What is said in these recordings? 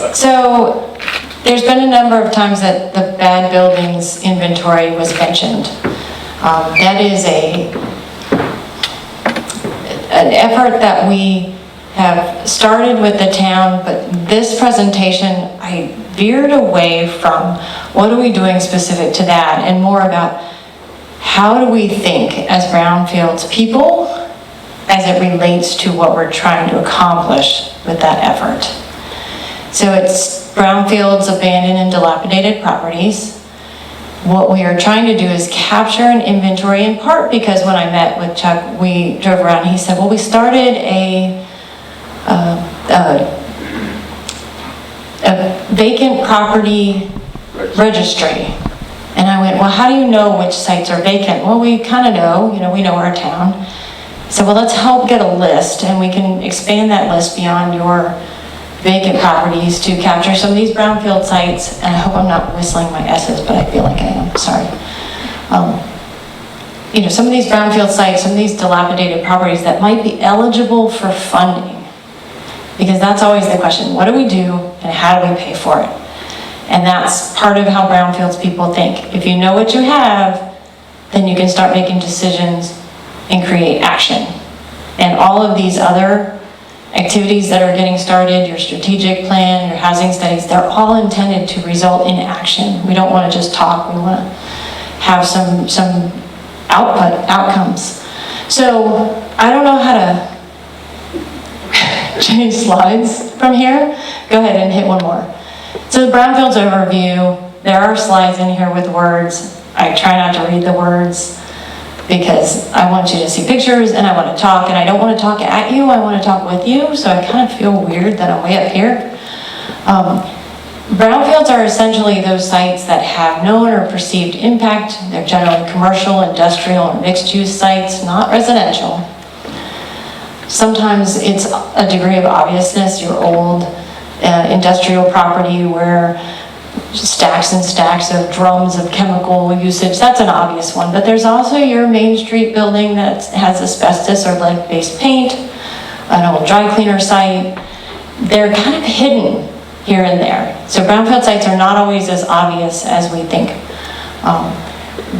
So there's been a number of times that the bad buildings inventory was mentioned. That is an effort that we have started with the town, but this presentation, I veered away from what are we doing specific to that and more about how do we think as Brownfield's people as it relates to what we're trying to accomplish with that effort. So it's Brownfield's abandoned and dilapidated properties. What we are trying to do is capture an inventory, in part because when I met with Chuck, we drove around, he said, well, we started a vacant property registry. And I went, well, how do you know which sites are vacant? Well, we kind of know, we know our town. So, well, let's help get a list, and we can expand that list beyond your vacant properties to capture some of these brownfield sites. And I hope I'm not whistling my S's, but I feel like I am, sorry. Some of these brownfield sites, some of these dilapidated properties that might be eligible for funding. Because that's always the question, what do we do and how do we pay for it? And that's part of how Brownfield's people think. If you know what you have, then you can start making decisions and create action. And all of these other activities that are getting started, your strategic plan, your housing studies, they're all intended to result in action. We don't want to just talk, we want to have some outcomes. So I don't know how to change slides from here. Go ahead and hit one more. So the Brownfields overview, there are slides in here with words. I try not to read the words because I want you to see pictures and I want to talk, and I don't want to talk at you, I want to talk with you, so I kind of feel weird that I'm way up here. Brownfields are essentially those sites that have known or perceived impact. They're generally commercial, industrial, or mixed-use sites, not residential. Sometimes it's a degree of obviousness, your old industrial property where stacks and stacks of drums of chemical usage, that's an obvious one. But there's also your Main Street building that has asbestos or lead-based paint, an old dry cleaner site. They're kind of hidden here and there. So brownfield sites are not always as obvious as we think.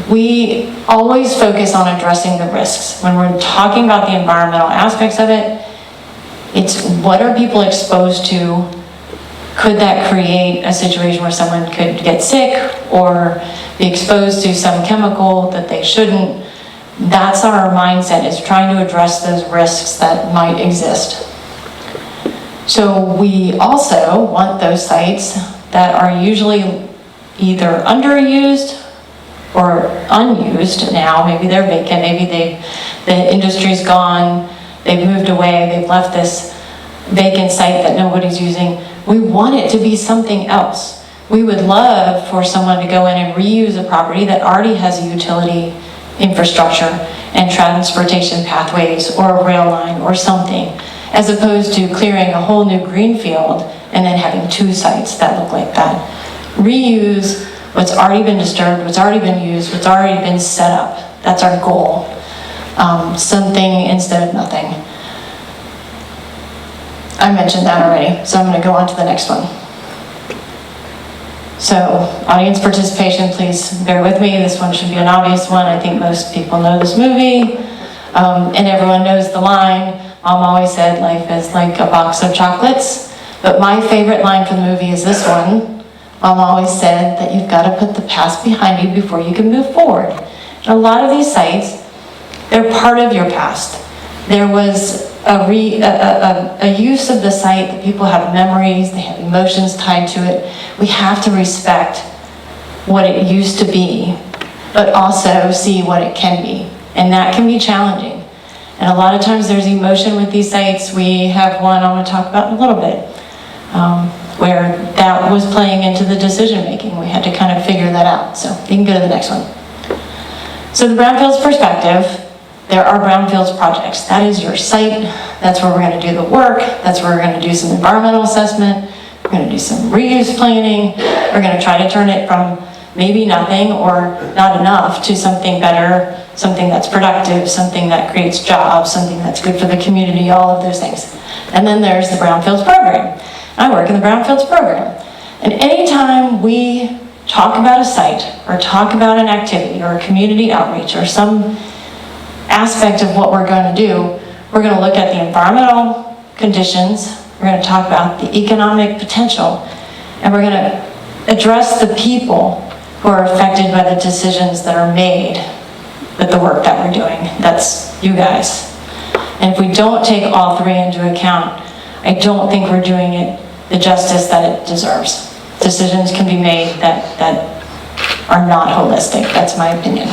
We always focus on addressing the risks. When we're talking about the environmental aspects of it, it's what are people exposed to? Could that create a situation where someone could get sick or be exposed to some chemical that they shouldn't? That's our mindset, is trying to address those risks that might exist. So we also want those sites that are usually either underused or unused now. Maybe they're vacant, maybe the industry's gone, they've moved away, they've left this vacant site that nobody's using. We want it to be something else. We would love for someone to go in and reuse a property that already has a utility infrastructure and transportation pathways or a rail line or something, as opposed to clearing a whole new green field and then having two sites that look like that. Reuse what's already been disturbed, what's already been used, what's already been set up. That's our goal. Something instead of nothing. I mentioned that already, so I'm going to go on to the next one. So, audience participation, please bear with me. This one should be an obvious one. I think most people know this movie, and everyone knows the line. Mom always said life is like a box of chocolates, but my favorite line from the movie is this one. Mom always said that you've got to put the past behind you before you can move forward. And a lot of these sites, they're part of your past. There was a use of the site that people have memories, they have emotions tied to it. We have to respect what it used to be, but also see what it can be. And that can be challenging. And a lot of times there's emotion with these sites. We have one I'm going to talk about in a little bit, where that was playing into the decision making. We had to kind of figure that out. So you can go to the next one. So the Brownfields perspective. There are Brownfields projects. That is your site. That's where we're going to do the work. That's where we're going to do some environmental assessment. We're going to do some reuse planning. We're going to try to turn it from maybe nothing or not enough to something better, something that's productive, something that creates jobs, something that's good for the community, all of those things. And then there's the Brownfields program. I work in the Brownfields program. And anytime we talk about a site or talk about an activity or a community outreach or some aspect of what we're going to do, we're going to look at the environmental conditions, we're going to talk about the economic potential, and we're going to address the people who are affected by the decisions that are made with the work that we're doing. That's you guys. And if we don't take all three into account, I don't think we're doing it the justice that it deserves. Decisions can be made that are not holistic. That's my opinion.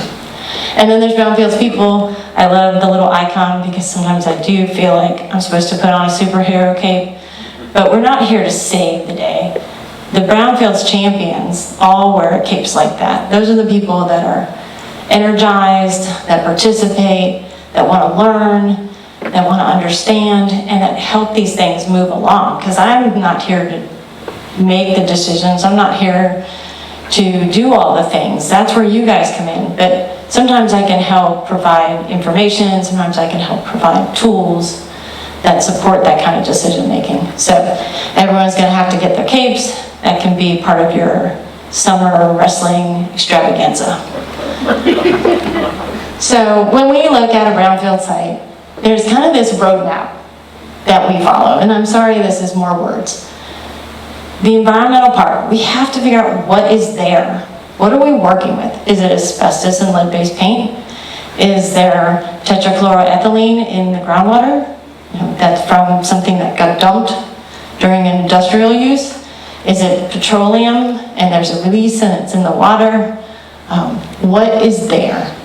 And then there's Brownfields people. I love the little icon because sometimes I do feel like I'm supposed to put on a superhero cape, but we're not here to save the day. The Brownfields champions all wear capes like that. Those are the people that are energized, that participate, that want to learn, that want to understand, and that help these things move along. Because I'm not here to make the decisions. I'm not here to do all the things. That's where you guys come in. But sometimes I can help provide information. Sometimes I can help provide tools that support that kind of decision making. So everyone's going to have to get their capes. That can be part of your summer wrestling extravaganza. So when we look at a brownfield site, there's kind of this roadmap that we follow. And I'm sorry, this is more words. The environmental part, we have to figure out what is there. What are we working with? Is it asbestos and lead-based paint? Is there tetrachloroethylene in the groundwater? That's from something that got dumped during industrial use. Is it petroleum and there's a release and it's in the water? What is there?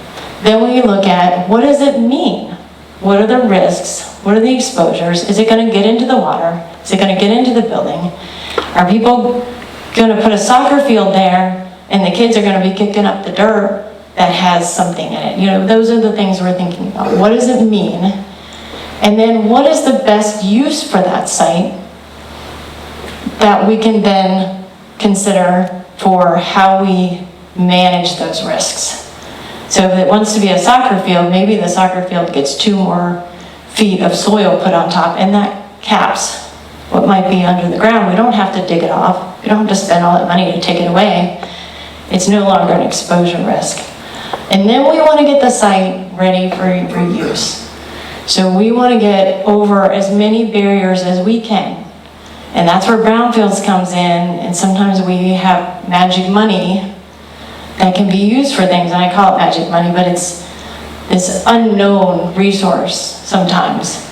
Then we look at what does it mean? What are the risks? What are the exposures? Is it going to get into the water? Is it going to get into the building? Are people going to put a soccer field there and the kids are going to be kicking up the dirt that has something in it? Those are the things we're thinking about. What does it mean? And then what is the best use for that site that we can then consider for how we manage those risks? So if it wants to be a soccer field, maybe the soccer field gets 2 more feet of soil put on top, and that caps what might be under the ground. We don't have to dig it off. We don't have to spend all that money to take it away. It's no longer an exposure risk. And then we want to get the site ready for use. So we want to get over as many barriers as we can. And that's where Brownfields comes in, and sometimes we have magic money that can be used for things, and I call it magic money, but it's this unknown resource sometimes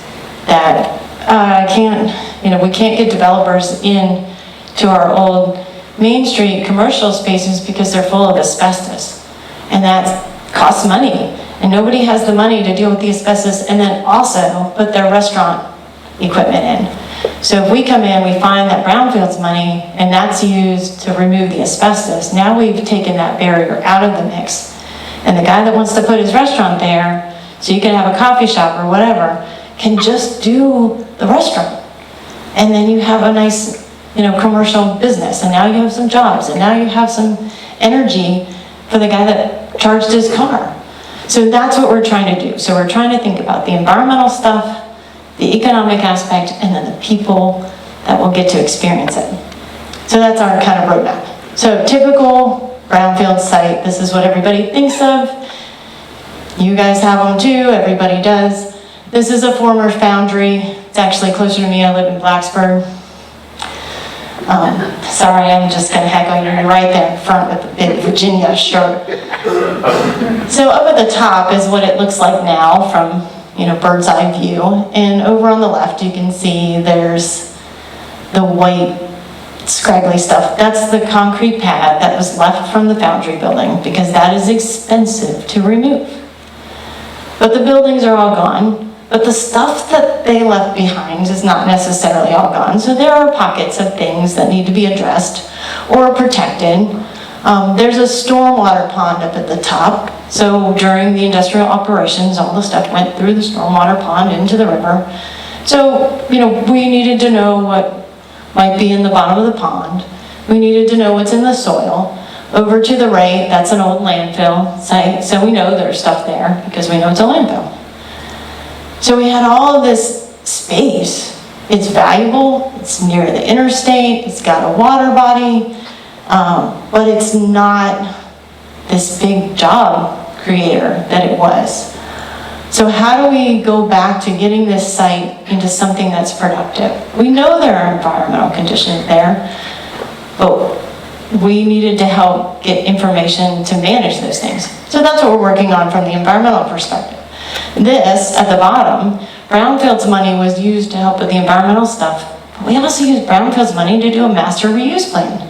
that we can't get developers in to our old Main Street commercial spaces because they're full of asbestos, and that costs money, and nobody has the money to deal with the asbestos and then also put their restaurant equipment in. So if we come in, we find that Brownfield's money, and that's used to remove the asbestos. Now we've taken that barrier out of the mix. And the guy that wants to put his restaurant there, so you can have a coffee shop or whatever, can just do the restaurant. And then you have a nice, commercial business, and now you have some jobs, and now you have some energy for the guy that charged his car. So that's what we're trying to do. So we're trying to think about the environmental stuff, the economic aspect, and then the people that will get to experience it. So that's our kind of roadmap. So typical brownfield site, this is what everybody thinks of. You guys have them too, everybody does. This is a former foundry. It's actually closer to me, I live in Blacksburg. Sorry, I'm just gonna heckle you. You're right there in front with the big Virginia shirt. So up at the top is what it looks like now from bird's eye view. And over on the left, you can see there's the white scraggly stuff. That's the concrete pad that was left from the foundry building because that is expensive to remove. But the buildings are all gone. But the stuff that they left behind is not necessarily all gone. So there are pockets of things that need to be addressed or protected. There's a stormwater pond up at the top. So during the industrial operations, all the stuff went through the stormwater pond into the river. So, we needed to know what might be in the bottom of the pond. We needed to know what's in the soil. Over to the right, that's an old landfill site. So we know there's stuff there because we know it's a landfill. So we had all of this space It's valuable, it's near the interstate, it's got a water body, but it's not this big job creator that it was. So how do we go back to getting this site into something that's productive? We know there are environmental conditions there, but we needed to help get information to manage those things. So that's what we're working on from the environmental perspective. This, at the bottom, Brownfield's money was used to help with the environmental stuff, but we also used Brownfield's money to do a master reuse plan.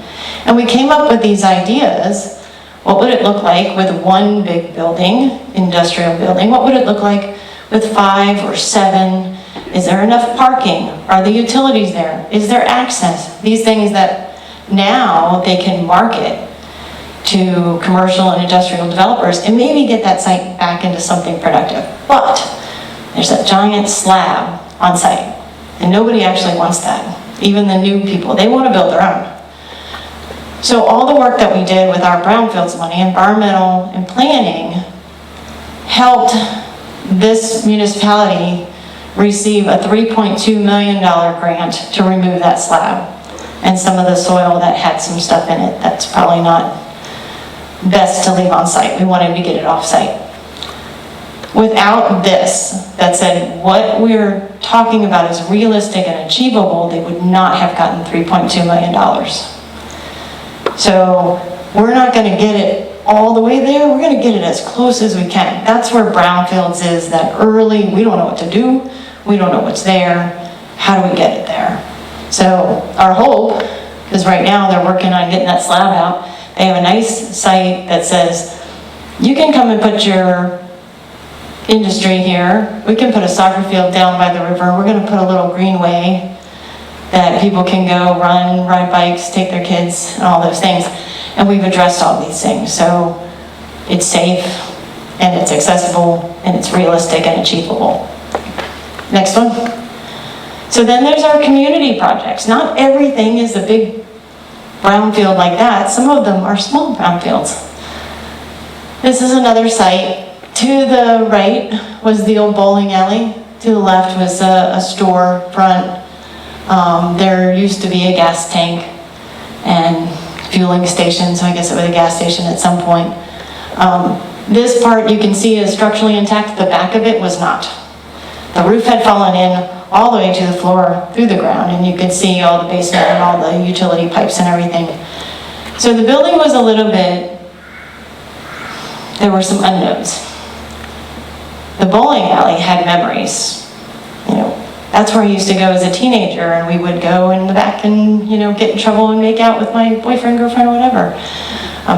And we came up with these ideas. What would it look like with one big building, industrial building? What would it look like with 5 or 7? Is there enough parking? Are the utilities there? Is there access? These things that now they can market to commercial and industrial developers and maybe get that site back into something productive. But there's a giant slab on site and nobody actually wants that. Even the new people, they want to build their own. So all the work that we did with our Brownfields money, environmental and planning, helped this municipality receive a $3.2 million grant to remove that slab and some of the soil that had some stuff in it that's probably not best to leave on site. We wanted to get it off site. Without this, that said, what we're talking about is realistic and achievable, they would not have gotten $3.2 million. So we're not going to get it all the way there. We're going to get it as close as we can. That's where Brownfields is, that early, we don't know what to do. We don't know what's there. How do we get it there? So our hope, because right now they're working on getting that slab out, they have a nice site that says, you can come and put your industry here. We can put a soccer field down by the river. We're going to put a little greenway that people can go run, ride bikes, take their kids, and all those things. And we've addressed all these things. So it's safe, and it's accessible, and it's realistic and achievable. Next one. So then there's our community projects. Not everything is a big brownfield like that. Some of them are small brownfields. This is another site. To the right was the old bowling alley. To the left was a store front. There used to be a gas tank and fueling station, so I guess it was a gas station at some point. This part you can see is structurally intact. The back of it was not. The roof had fallen in all the way to the floor through the ground, and you could see all the basement and all the utility pipes and everything. So the building was a little bit, there were some unknowns. The bowling alley had memories. You know, that's where I used to go as a teenager, and we would go in the back and, you know, get in trouble and make out with my boyfriend, girlfriend, or whatever.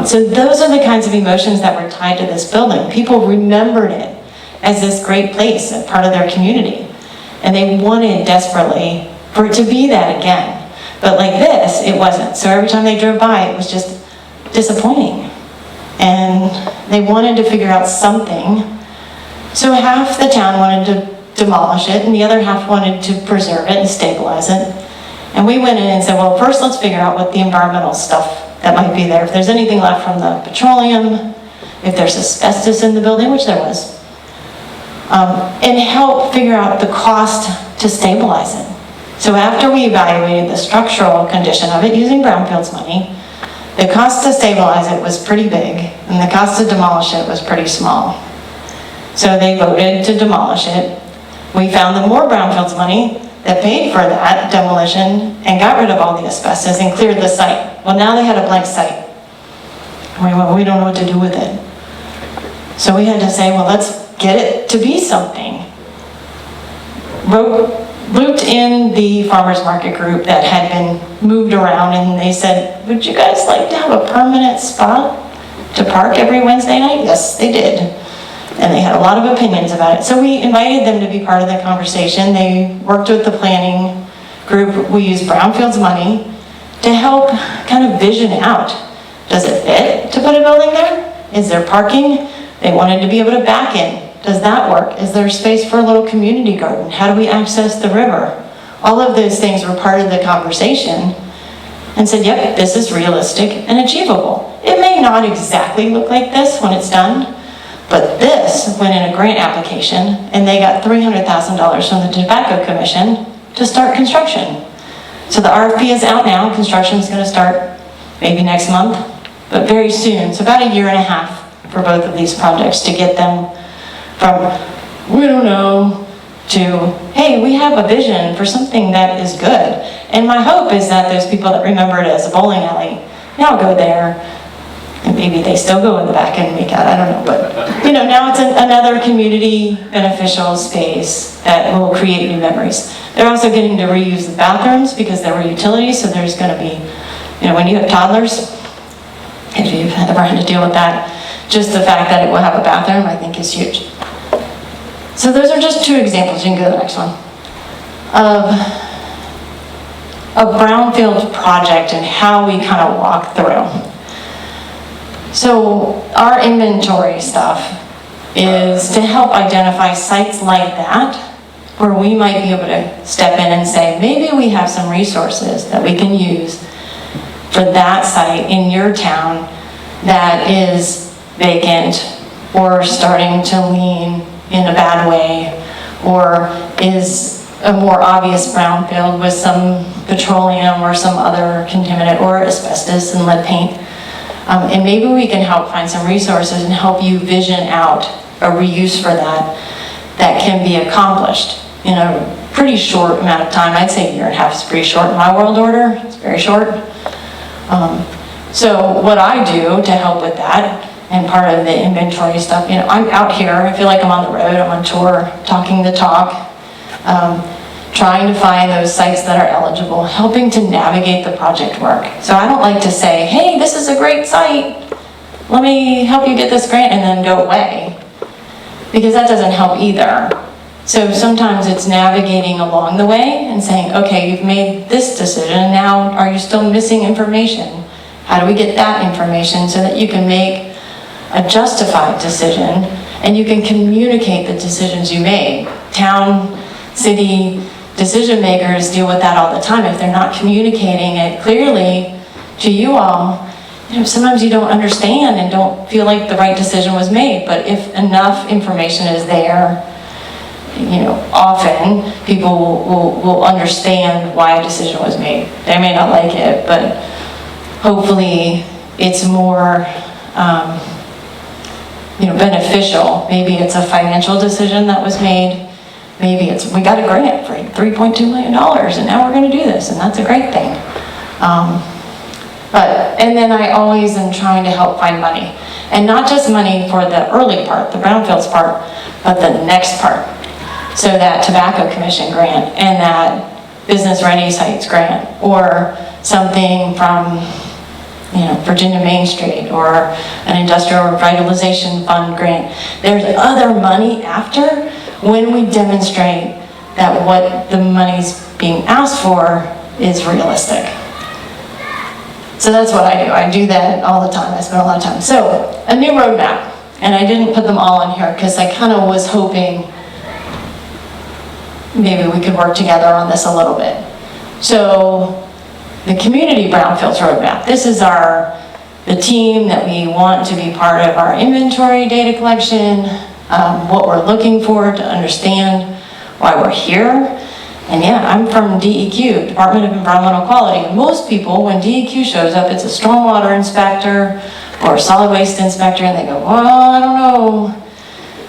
So those are the kinds of emotions that were tied to this building. People remembered it as this great place, a part of their community. And they wanted desperately for it to be that again. But like this, it wasn't. So every time they drove by, it was just disappointing. And they wanted to figure out something. So half the town wanted to demolish it, and the other half wanted to preserve it and stabilize it. And we went in and said, well, first let's figure out what the environmental stuff that might be there. If there's anything left from the petroleum, if there's asbestos in the building, which there was. And help figure out the cost to stabilize it. So after we evaluated the structural condition of it using Brownfield's money, the cost to stabilize it was pretty big, and the cost to demolish it was pretty small. So they voted to demolish it. We found the more Brownfield's money that paid for that demolition and got rid of all the asbestos and cleared the site. Well, now they had a blank site. We don't know what to do with it. So we had to say, well, let's get it to be something. Looped in the farmers market group that had been moved around, and they said, would you guys like to have a permanent spot to park every Wednesday night? Yes, they did. And they had a lot of opinions about it. So we invited them to be part of the conversation. They worked with the planning group. We used Brownfield's money to help kind of vision out. Does it fit to put a building there? Is there parking? They wanted to be able to back in. Does that work? Is there space for a little community garden? How do we access the river? All of those things were part of the conversation, and said, yep, this is realistic and achievable. It may not exactly look like this when it's done, but this went in a grant application, and they got $300,000 from the Tobacco Commission to start construction. So the RFP is out now, construction is going to start maybe next month, but very soon, so about a year and a half for both of these projects to get them from, we don't know, to, hey, we have a vision for something that is good. And my hope is that those people that remember it as a bowling alley now go there, and maybe they still go in the back and make out, I don't know, but you know, now it's another community beneficial space that will create new memories. They're also getting to reuse the bathrooms because there were utilities, so there's going to be, you know, when you have toddlers, if you've ever had to deal with that, just the fact that it will have a bathroom, I think, is huge. So those are just two examples. You can go to the next one. Of a brownfield project and how we kind of walk through. So our inventory stuff is to help identify sites like that where we might be able to step in and say, maybe we have some resources that we can use for that site in your town that is vacant or starting to lean in a bad way, or is a more obvious brownfield with some petroleum or some other contaminant or asbestos and lead paint. And maybe we can help find some resources and help you vision out a reuse for that that can be accomplished in a pretty short amount of time. I'd say a year and a half is pretty short in my world order. It's very short. So what I do to help with that, and part of the inventory stuff, you know, I'm out here, I feel like I'm on the road, I'm on tour, talking the talk, trying to find those sites that are eligible, helping to navigate the project work. So I don't like to say, hey, this is a great site, let me help you get this grant, and then go away, because that doesn't help either. So sometimes it's navigating along the way and saying, okay, you've made this decision, now are you still missing information? How do we get that information so that you can make a justified decision and you can communicate the decisions you made? Town, city decision makers deal with that all the time. If they're not communicating it clearly to you all, you know, sometimes you don't understand and don't feel like the right decision was made. But if enough information is there, you know, often people will understand why a decision was made. They may not like it, but hopefully it's more you know, beneficial. Maybe it's a financial decision that was made. Maybe it's, we got a grant for $3.2 million and now we're going to do this, and that's a great thing. And then I always am trying to help find money. And not just money for the early part, the brownfields part, but the next part. So that tobacco commission grant and that business ready sites grant, or something from, you know, Virginia Main Street, or an industrial revitalization fund grant. There's other money after when we demonstrate that what the money's being asked for is realistic. So that's what I do. I do that all the time. I spend a lot of time. So a new roadmap, and I didn't put them all in here because I kind of was hoping maybe we could work together on this a little bit. So the community brownfields roadmap. This is the team that we want to be part of our inventory data collection, what we're looking for to understand why we're here. And yeah, I'm from DEQ, Department of Environmental Quality. And most people, when DEQ shows up, it's a stormwater inspector or a solid waste inspector, and they go, well, I don't know,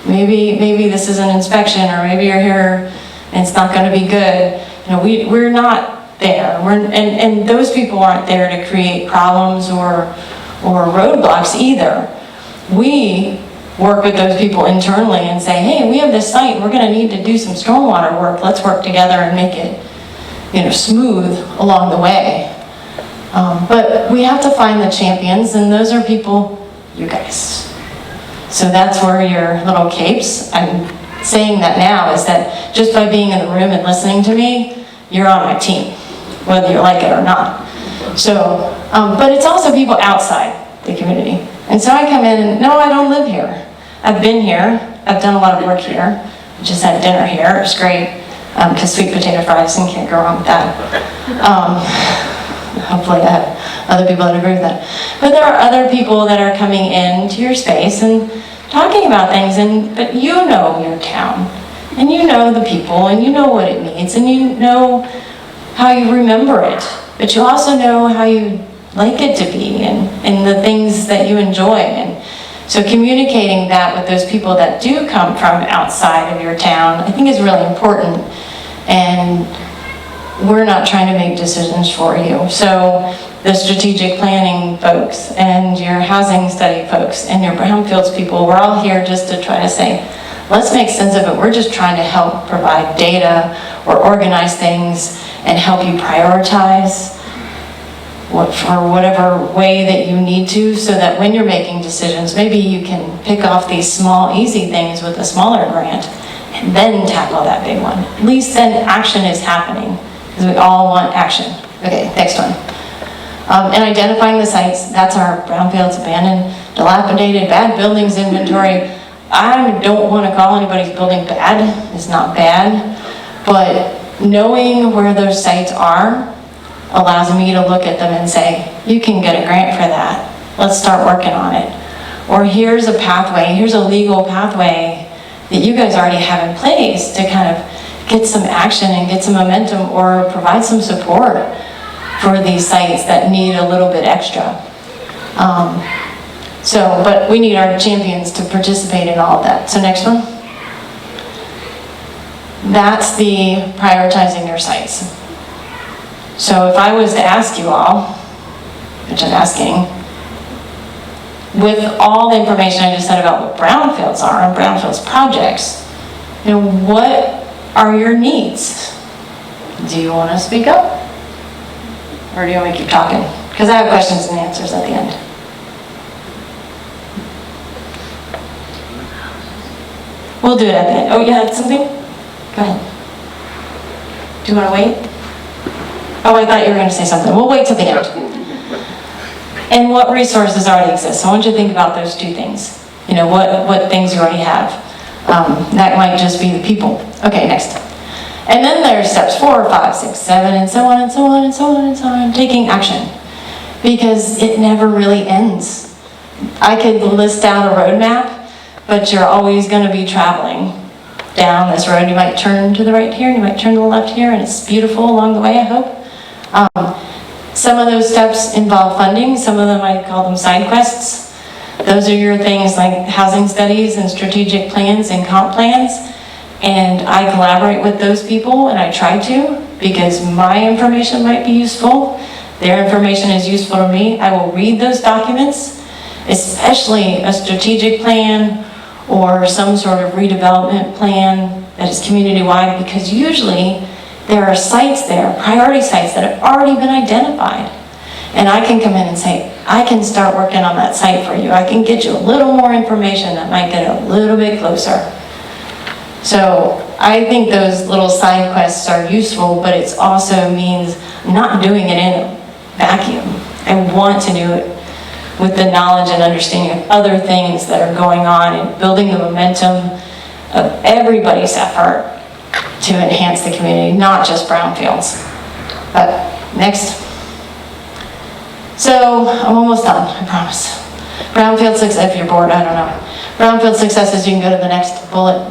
maybe this is an inspection, or maybe you're here and it's not going to be good. You know, we're not there. And those people aren't there to create problems or roadblocks either. We work with those people internally and say, hey, we have this site, we're going to need to do some stormwater work. Let's work together and make it, you know, smooth along the way. But we have to find the champions, and those are people, you guys. So that's where your little capes, I'm saying that now, is that just by being in the room and listening to me, you're on my team, whether you like it or not. So, but it's also people outside the community. And so I come in and, no, I don't live here. I've been here. I've done a lot of work here. I just had dinner here. It was great, because sweet potato fries, and can't go wrong with that. Hopefully I have other people that agree with that. But there are other people that are coming into your space and talking about things, but you know your town. And you know the people, and you know what it means, and you know how you remember it. But you also know how you like it to be, and the things that you enjoy. And so communicating that with those people that do come from outside of your town, I think is really important. And we're not trying to make decisions for you. So the strategic planning folks and your housing study folks and your brownfields people, we're all here just to try to say, let's make sense of it. We're just trying to help provide data or organize things and help you prioritize for whatever way that you need to, so that when you're making decisions, maybe you can pick off these small, easy things with a smaller grant and then tackle that big one. At least then action is happening, because we all want action. Okay, next one. And identifying the sites, that's our brownfields, abandoned, dilapidated, bad buildings inventory. I don't want to call anybody's building bad, it's not bad, but knowing where those sites are allows me to look at them and say, you can get a grant for that, let's start working on it. Or here's a pathway, here's a legal pathway that you guys already have in place to kind of get some action and get some momentum, or provide some support for these sites that need a little bit extra. But we need our champions to participate in all of that. So next one. That's the prioritizing your sites. So if I was to ask you all, which I'm asking, with all the information I just said about what brownfields are and brownfields projects, what are your needs? Do you want to speak up? Or do you want me to keep talking? Because I have questions and answers at the end. We'll do it at the end. Oh, you had something? Go ahead. Do you want to wait? Oh, I thought you were going to say something. We'll wait till the end. And what resources already exist? So I want you to think about those two things. What things you already have. That might just be the people. Okay, next. And then there's steps 4, 5, 6, 7, and so on and so on and so on and so on. Taking action. Because it never really ends. I could list out a roadmap, but you're always going to be traveling down this road. You might turn to the right here, and you might turn to the left here, and it's beautiful along the way, I hope. Some of those steps involve funding. Some of them I call them side quests. Those are your things like housing studies and strategic plans and comp plans. And I collaborate with those people, and I try to, because my information might be useful. Their information is useful to me. I will read those documents, especially a strategic plan or some sort of redevelopment plan that is community-wide, because usually there are sites there, priority sites that have already been identified. And I can come in and say, I can start working on that site for you. I can get you a little more information that might get a little bit closer. So I think those little side quests are useful, but it also means not doing it in a vacuum. I want to do it with the knowledge and understanding of other things that are going on, and building the momentum of everybody's effort to enhance the community, not just brownfields. But next. So I'm almost done, I promise. Brownfield success, if you're bored, I don't know. Brownfield successes, you can go to the next bullet.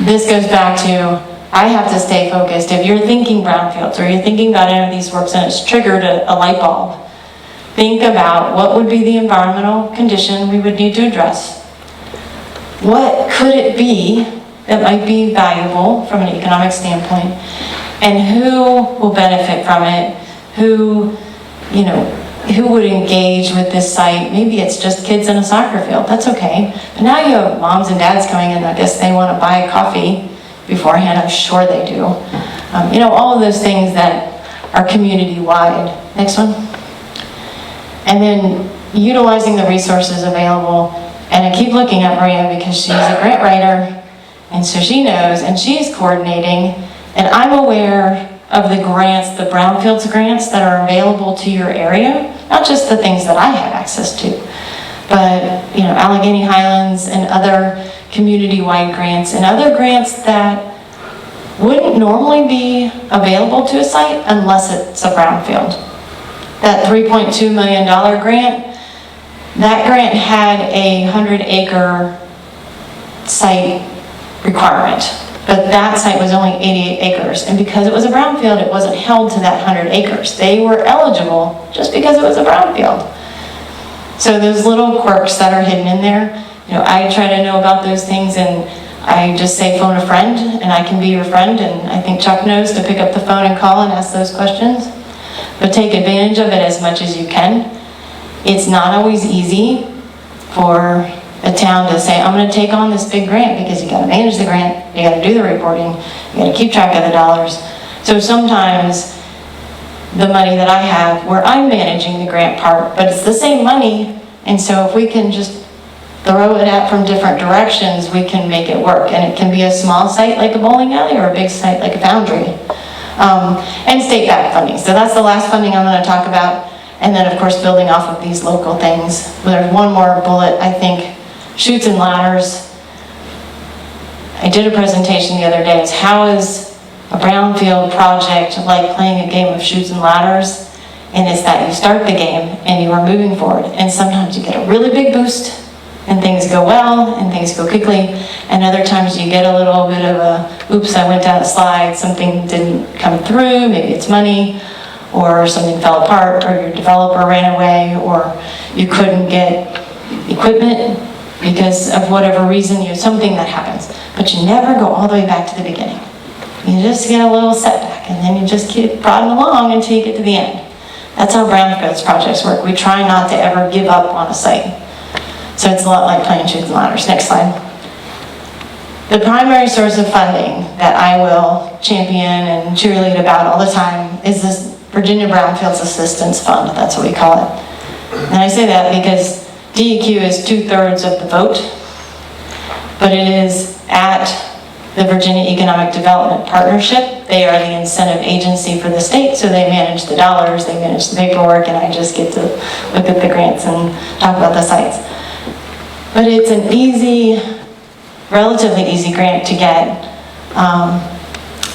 This goes back to, I have to stay focused. If you're thinking brownfields, or you're thinking about any of these works and it's triggered a light bulb, think about what would be the environmental condition we would need to address. What could it be that might be valuable from an economic standpoint? And who will benefit from it? Who would engage with this site? Maybe it's just kids in a soccer field, that's okay. But now you have moms and dads coming in, I guess they want to buy coffee beforehand, I'm sure they do. All of those things that are community-wide. Next one. And then utilizing the resources available. And I keep looking at Maria because she's a grant writer, and so she knows, and she's coordinating, and I'm aware of the grants, the brownfields grants that are available to your area, not just the things that I have access to, but Allegheny Highlands and other community-wide grants, and other grants that wouldn't normally be available to a site unless it's a brownfield. That $3.2 million grant, that grant had a 100-acre site requirement. But that site was only 88 acres, and because it was a brownfield, it wasn't held to that 100 acres. They were eligible just because it was a brownfield. So those little quirks that are hidden in there, I try to know about those things, and I just say phone a friend, and I can be your friend, and I think Chuck knows to pick up the phone and call and ask those questions. But take advantage of it as much as you can. It's not always easy for a town to say, I'm going to take on this big grant, because you got to manage the grant, you got to do the reporting, you got to keep track of the dollars. So sometimes the money that I have, where I'm managing the grant part, but it's the same money, and so if we can just throw it at from different directions, we can make it work. And it can be a small site like a bowling alley, or a big site like a foundry. And state-backed funding. So that's the last funding I'm going to talk about. And then, of course, building off of these local things. There's one more bullet, I think, chutes and ladders. I did a presentation the other day. Is how is a brownfield project like playing a game of chutes and ladders? And it's that you start the game and you are moving forward. And sometimes you get a really big boost and things go well and things go quickly. And other times you get a little bit of a, oops, I went down a slide, something didn't come through, maybe it's money, or something fell apart, or your developer ran away, or you couldn't get equipment because of whatever reason, something that happens. But you never go all the way back to the beginning. You just get a little setback, and then you just keep prodding along until you get to the end. That's how brownfields projects work. We try not to ever give up on a site. So it's a lot like playing chutes and ladders. Next slide. The primary source of funding that I will champion and cheerlead about all the time is this Virginia Brownfields Assistance Fund. That's what we call it. And I say that because DEQ is 2/3 of the vote, but it is at the Virginia Economic Development Partnership. They are the incentive agency for the state, so they manage the dollars, they manage the paperwork, and I just get to look at the grants and talk about the sites. But it's an easy, relatively easy grant to get,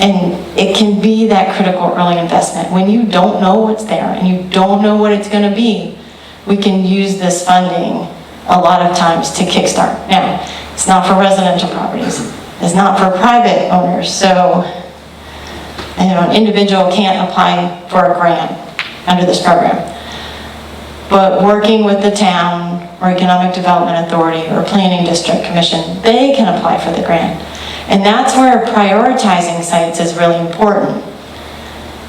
and it can be that critical early investment. When you don't know what's there and you don't know what it's going to be, we can use this funding a lot of times to kickstart. Now, it's not for residential properties. It's not for private owners, so an individual can't apply for a grant under this program. But working with the town or Economic Development Authority or Planning District Commission, they can apply for the grant. And that's where prioritizing sites is really important,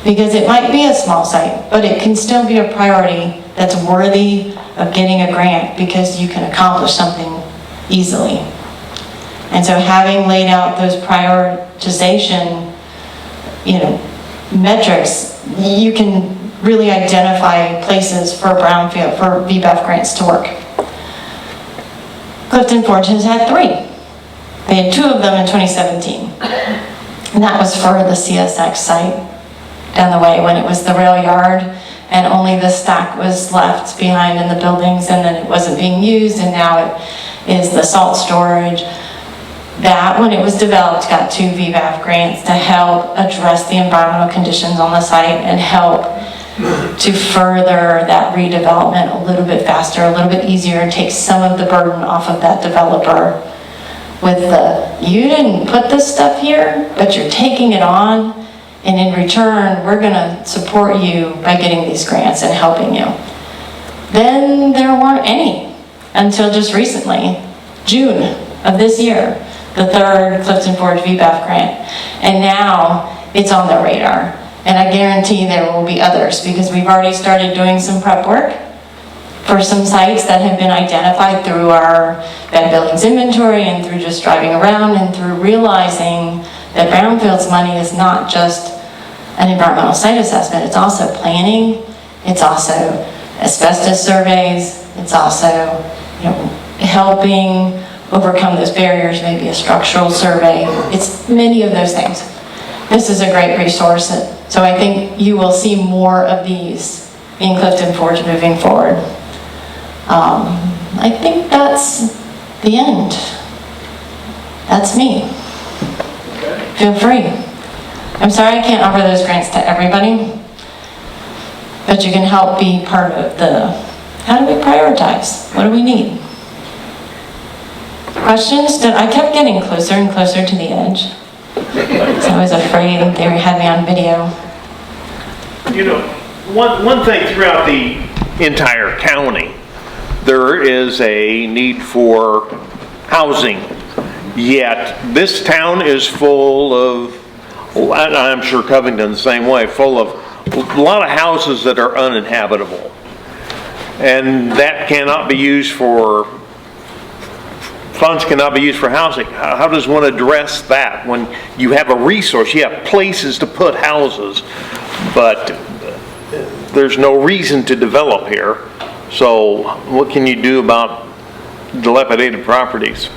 because it might be a small site, but it can still be a priority that's worthy of getting a grant because you can accomplish something easily. And so having laid out those prioritization, metrics, you can really identify places for brownfield, for VBAF grants to work. Clifton Forge has had 3. They had 2 of them in 2017. And that was for the CSX site down the way when it was the rail yard and only the stack was left behind in the buildings, and then it wasn't being used, and now it is the salt storage. That, when it was developed, got 2 VBAF grants to help address the environmental conditions on the site and help to further that redevelopment a little bit faster, a little bit easier, and take some of the burden off of that developer with you didn't put this stuff here, but you're taking it on, and in return, we're gonna support you by getting these grants and helping you. Then there weren't any until just recently, June of this year, the 3rd Clifton Forge VBAF grant. And now it's on the radar. And I guarantee there will be others, because we've already started doing some prep work for some sites that have been identified through our bad buildings inventory and through just driving around and through realizing that brownfields money is not just an environmental site assessment, it's also planning, it's also asbestos surveys, it's also helping overcome those barriers, maybe a structural survey. It's many of those things. This is a great resource. So I think you will see more of these in Clifton Forge moving forward. I think that's the end. That's me. Feel free. I'm sorry I can't offer those grants to everybody, but you can help be part of the, how do we prioritize? What do we need? Questions? I kept getting closer and closer to the edge. So I was afraid they had me on video. You know, one thing throughout the entire county, there is a need for housing. Yet this town is full of, and I'm sure Covington's the same way, full of a lot of houses that are uninhabitable. And that cannot be used for, funds cannot be used for housing. How does one address that when you have a resource, you have places to put houses, but there's no reason to develop here? So what can you do about dilapidated properties?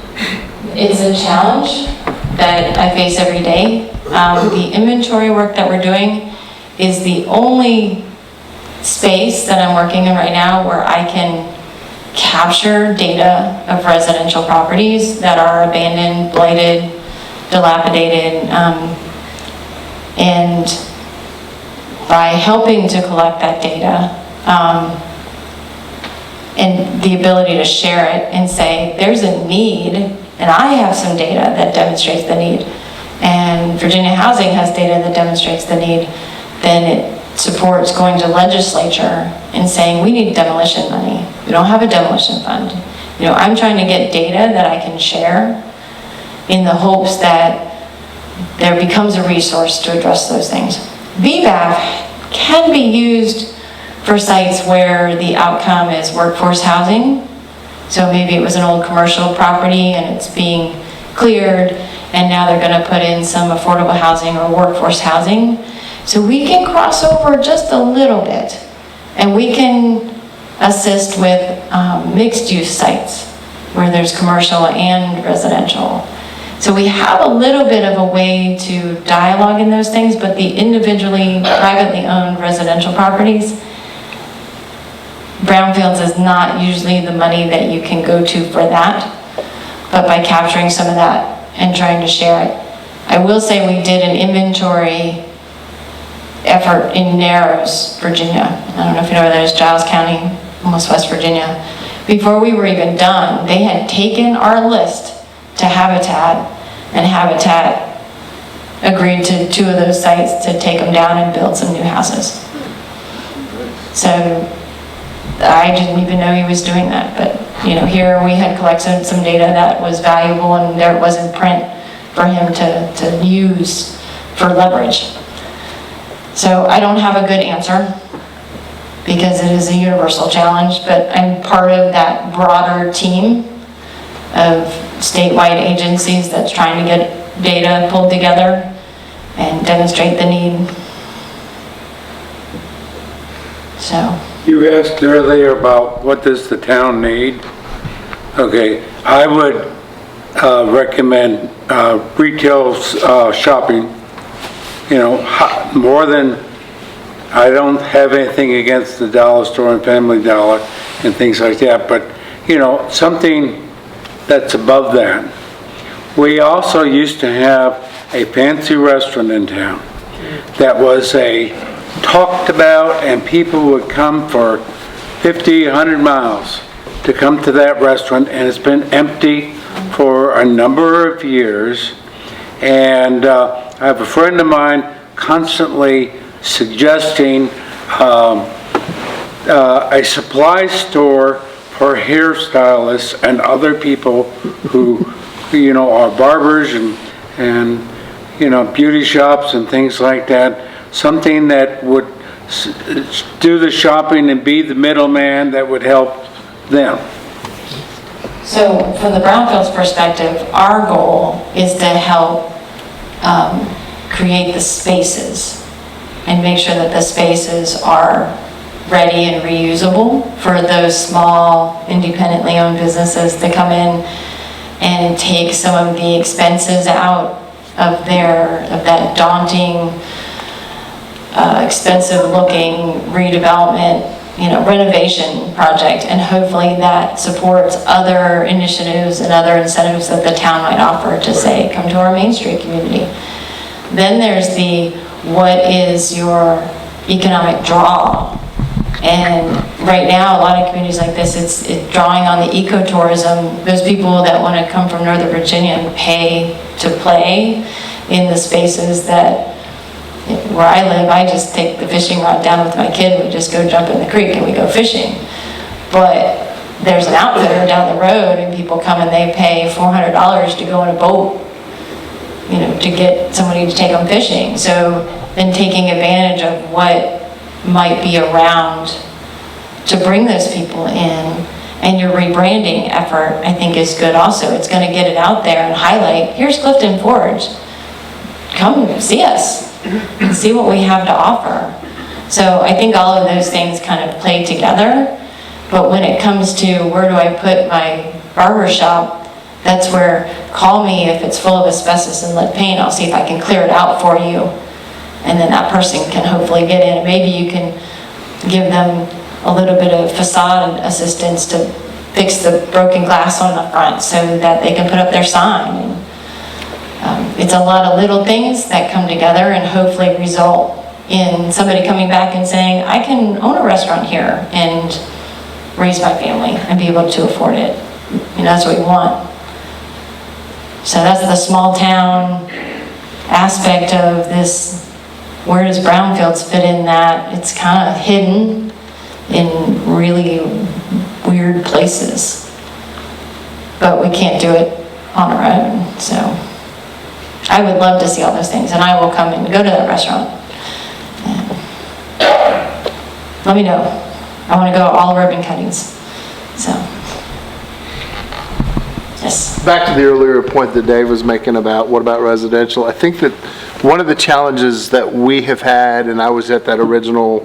It's a challenge that I face every day. The inventory work that we're doing is the only space that I'm working in right now where I can capture data of residential properties that are abandoned, blighted, dilapidated, and by helping to collect that data and the ability to share it and say, there's a need, and I have some data that demonstrates the need, and Virginia Housing has data that demonstrates the need, then it supports going to legislature and saying, we need demolition money. We don't have a demolition fund. You know, I'm trying to get data that I can share in the hopes that there becomes a resource to address those things. VBAF can be used for sites where the outcome is workforce housing. So maybe it was an old commercial property and it's being cleared, and now they're going to put in some affordable housing or workforce housing. So we can cross over just a little bit, and we can assist with mixed-use sites where there's commercial and residential. So we have a little bit of a way to dialogue in those things, but the individually, privately owned residential properties, Brownfields is not usually the money that you can go to for that, but by capturing some of that and trying to share it. I will say we did an inventory effort in Narrows, Virginia. I don't know if you know where that is, Giles County, almost West Virginia. Before we were even done, they had taken our list to Habitat, and Habitat agreed to 2 of those sites to take them down and build some new houses. So I didn't even know he was doing that, but you know, here we had collected some data that was valuable, and there it was in print for him to use for leverage. So I don't have a good answer because it is a universal challenge, but I'm part of that broader team of statewide agencies that's trying to get data pulled together and demonstrate the need. So. You asked earlier about what does the town need? Okay, I would recommend retail shopping. You know, more than, I don't have anything against the dollar store and Family Dollar and things like that, but you know, something that's above that. We also used to have a fancy restaurant in town that was talked about, and people would come for 50, 100 miles to come to that restaurant, and it's been empty for a number of years. And I have a friend of mine constantly suggesting a supply store for hairstylists and other people who, you know, are barbers and you know, beauty shops and things like that. Something that would do the shopping and be the middleman that would help them. So from the Brownfields perspective, our goal is to help create the spaces and make sure that the spaces are ready and reusable for those small independently owned businesses to come in and take some of the expenses out of that daunting, expensive looking redevelopment, you know, renovation project, and hopefully that supports other initiatives and other incentives that the town might offer to say, come to our Main Street community. Then there's the, what is your economic draw? And right now, a lot of communities like this, it's drawing on the ecotourism. Those people that want to come from Northern Virginia and pay to play in the spaces that, where I live, I just take the fishing rod down with my kid, we just go jump in the creek and we go fishing. But there's an outfitter down the road and people come and they pay $400 to go in a boat, you know, to get somebody to take them fishing. So then taking advantage of what might be around to bring those people in, and your rebranding effort, I think, is good also. It's going to get it out there and highlight, here's Clifton Forge. Come see us and see what we have to offer. So I think all of those things kind of play together. But when it comes to where do I put my barber shop, that's where, call me if it's full of asbestos and lead paint, I'll see if I can clear it out for you. And then that person can hopefully get in. Maybe you can give them a little bit of facade assistance to fix the broken glass on the front so that they can put up their sign. And, it's a lot of little things that come together and hopefully result in somebody coming back and saying, I can own a restaurant here and raise my family and be able to afford it. You know, that's what we want. So that's the small town aspect of this. Where does Brownfields fit in that? It's kind of hidden in really weird places. But we can't do it on our own, so. I would love to see all those things, and I will come and go to that restaurant. And let me know. I want to go all ribbon cuttings, so. Yes. Back to the earlier point that Dave was making about what about residential, I think that one of the challenges that we have had, and I was at that original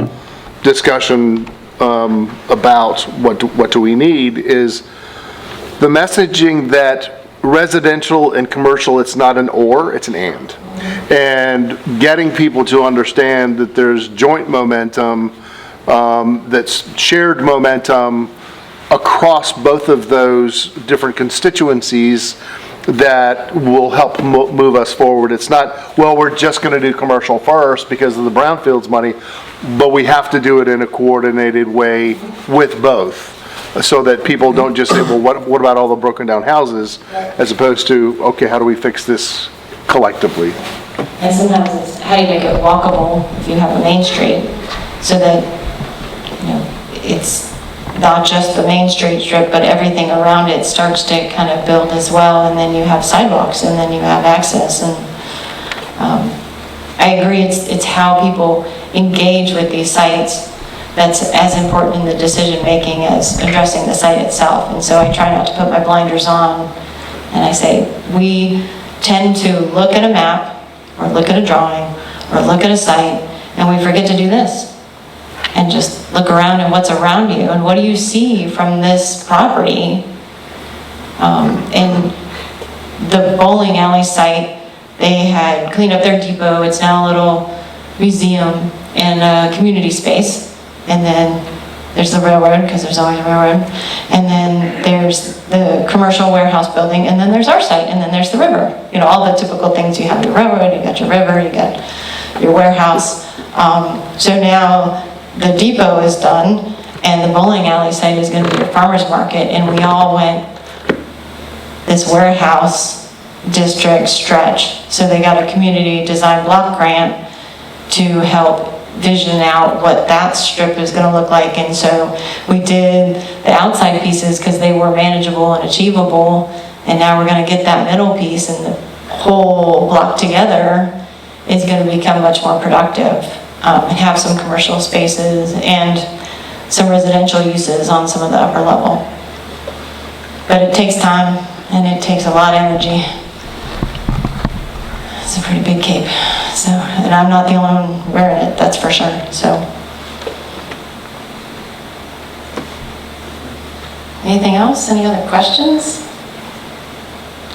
discussion about what do we need, is the messaging that residential and commercial, it's not an or, it's an and getting people to understand that there's joint momentum, that's shared momentum across both of those different constituencies that will help move us forward. It's not, well, we're just going to do commercial first because of the Brownfields money, but we have to do it in a coordinated way with both, so that people don't just say, well, what about all the broken down houses, as opposed to, okay, how do we fix this collectively? And sometimes it's how do you make it walkable if you have a main street, so that, you know, it's not just the main street strip, but everything around it starts to kind of build as well, and then you have sidewalks, and then you have access. And I agree, it's how people engage with these sites that's as important in the decision making as addressing the site itself. And so I try not to put my blinders on, and I say, we tend to look at a map, or look at a drawing, or look at a site, and we forget to do this. And just look around and what's around you, and what do you see from this property? And the bowling alley site, they had cleaned up their depot. It's now a little museum and a community space. And then there's the railroad, because there's always a railroad. And then there's the commercial warehouse building, and then there's our site, and then there's the river. You know, all the typical things. You have your railroad, you got your river, you got your warehouse. So now the depot is done, and the bowling alley site is going to be a farmer's market, and we all went this warehouse district stretch. So they got a community design block grant to help vision out what that strip is going to look like. And so we did the outside pieces because they were manageable and achievable, and now we're going to get that middle piece, and the whole block together is going to become much more productive. And have some commercial spaces and some residential uses on some of the upper level. But it takes time, and it takes a lot of energy. It's a pretty big cape. So, and I'm not the only one wearing it, that's for sure. So, anything else? Any other questions?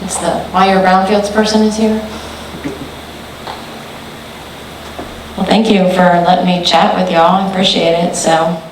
It's the why your Brownfields person is here. Well, thank you for letting me chat with y'all. I appreciate it. So.